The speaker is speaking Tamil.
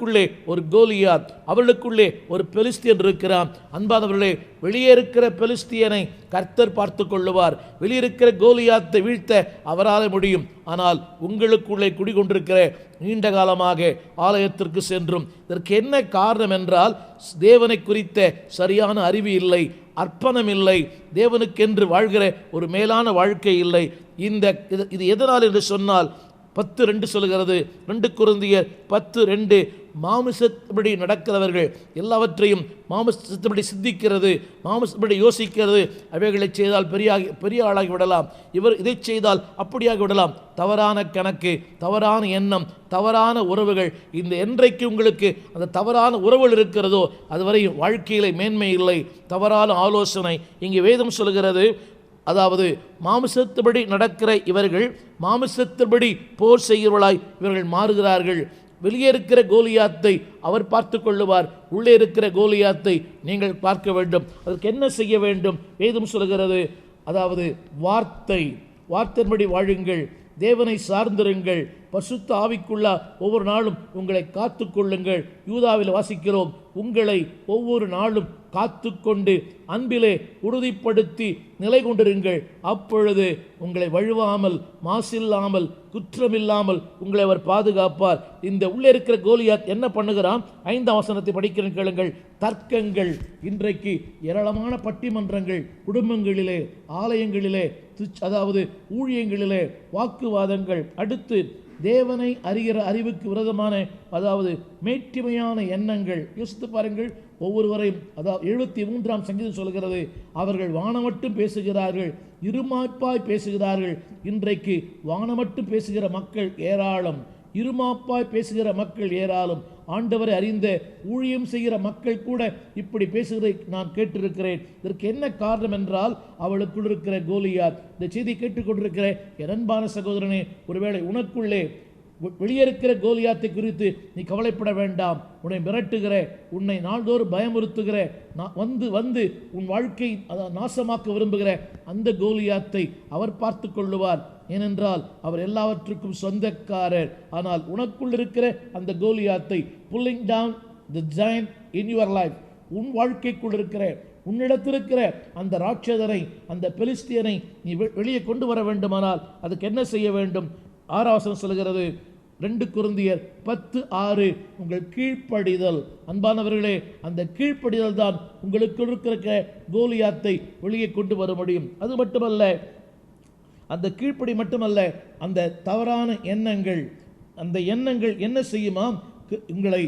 அவர்களுக்குள்ளே ஒரு கோலியாத், அவர்களுக்குள்ளே ஒரு பெலிஸ்தியன் இருக்கிறான். அன்பானவர்களே, வெளியே இருக்கிற பெலிஸ்தியனை கர்த்தர் பார்த்து கொள்ளுவார். வெளியிருக்கிற கோலியாத்தை வீழ்த்த அவரால் முடியும். ஆனால் உங்களுக்குள்ளே குடிகொண்டிருக்கிற நீண்ட காலமாக ஆலயத்திற்கு சென்றும் இதற்கு என்ன காரணம் என்றால், தேவனை குறித்த சரியான அறிவு இல்லை, அர்ப்பணம் இல்லை, தேவனுக்கென்று வாழ்கிற ஒரு மேலான வாழ்க்கை இல்லை. இது எதனால் என்று சொன்னால் 10:2 சொல்கிறது. 2 கொரிந்தியர் 10:2, மாமிசத்தபடி நடக்கிறவர்கள் எல்லாவற்றையும் மாமிசத்தபடி சிந்திக்கிறது, மாமிசத்தபடி யோசிக்கிறது, அவைகளை செய்தால் பெரிய ஆளாகி விடலாம், இவர் இதை செய்தால் அப்படியாகி விடலாம். தவறான கணக்கு, தவறான எண்ணம், தவறான உறவுகள். என்றைக்கு உங்களுக்கு அந்த தவறான உறவுகள் இருக்கிறதோ அதுவரை வாழ்க்கையிலே மேன்மை இல்லை. தவறான ஆலோசனை. இங்கே வேதம் சொல்கிறது, அதாவது மாமிசத்தபடி நடக்கிற இவர்கள் மாமிசத்தபடி போர் செய்கிறவர்களாய் இவர்கள் மாறுகிறார்கள். வெளியே இருக்கிற கோலியாத்தை அவர் பார்த்து கொள்ளுவார், உள்ளே இருக்கிற கோலியாத்தை நீங்கள் பார்க்க வேண்டும். அதற்கு என்ன செய்ய வேண்டும்? வேதம் சொல்கிறது, அதாவது வார்த்தையின்படி வாழுங்கள், தேவனை சார்ந்திருங்கள், பரிசுத்த ஆவிக்குள்ளா ஒவ்வொரு நாளும் உங்களை காத்து கொள்ளுங்கள். யூதாவில் வாசிக்கிறோம், உங்களை ஒவ்வொரு நாளும் காத்து கொண்டு அன்பிலே உறுதிப்படுத்தி நிலை கொண்டிருங்கள். அப்பொழுது உங்களை வழுவாமல், மாசில்லாமல், குற்றமில்லாமல் உங்களை அவர் பாதுகாப்பார். உள்ளே இருக்கிற கோலியாத் என்ன பண்ணுகிறான்? 5ஆம் வசனத்தை படிக்கிறேன், கேளுங்கள். தர்க்கங்கள். இன்றைக்கு ஏராளமான பட்டிமன்றங்கள் குடும்பங்களிலே, ஆலயங்களிலே, அதாவது ஊழியங்களிலே வாக்குவாதங்கள். அடுத்து தேவனை அறிகிற அறிவுக்கு விரோதமான, அதாவது மேட்டிமையான எண்ணங்கள். யோசித்து பாருங்கள், ஒவ்வொருவரையும், அதாவது 73ஆம் சங்கீதம் சொல்கிறது, அவர்கள் வானமட்டும் பேசுகிறார்கள், இருமாப்பாய் பேசுகிறார்கள். இன்றைக்கு வானமட்டும் பேசுகிற மக்கள் ஏராளம், இருமாப்பாய் பேசுகிற மக்கள் ஏராளம். ஆண்டவரை அறிந்த ஊழியம் செய்கிற மக்கள் கூட இப்படி பேசுகிறதை நான் கேட்டிருக்கிறேன். இதற்கு என்ன காரணம் என்றால், அவளுக்குள் இருக்கிற கோலியாத். இந்த செய்தி கேட்டுக்கொண்டிருக்கிற என் அன்பான சகோதரனே, ஒருவேளை உனக்குள்ளே வெளியே இருக்கிற கோலியாத்தை குறித்து நீ கவலைப்பட வேண்டாம். உன்னை மிரட்டுகிற, உன்னை நாள்தோறும் பயமுறுத்துகிற, வந்து உன் வாழ்க்கை நாசமாக்க விரும்புகிற அந்த கோலியாத்தை அவர் பார்த்து கொள்ளுவார். ஏனென்றால் அவர் எல்லாவற்றுக்கும் சொந்தக்காரர். ஆனால் உனக்குள் இருக்கிற அந்த கோலியாத்தை, pulling down the giant in your life, உன் வாழ்க்கைக்குள் இருக்கிற, உன்னிடத்திருக்கிற அந்த ராட்சதனை, அந்த பெலிஸ்தியனை நீ வெளியே கொண்டு வர வேண்டுமானால் அதுக்கு என்ன செய்ய வேண்டும்? 6ஆம் வசனம் சொல்கிறது, 2 கொரிந்தியர் 10:6, உங்கள் கீழ்ப்படிதல். அன்பானவர்களே, அந்த கீழ்ப்படிதல் தான் உங்களுக்கு இருக்கிற கோலியாத்தை வெளியே கொண்டு வர முடியும். அது மட்டுமல்ல, அந்த கீழ்ப்படி மட்டுமல்ல, அந்த தவறான எண்ணங்கள், அந்த எண்ணங்கள் என்ன செய்யுமாம்? உங்களை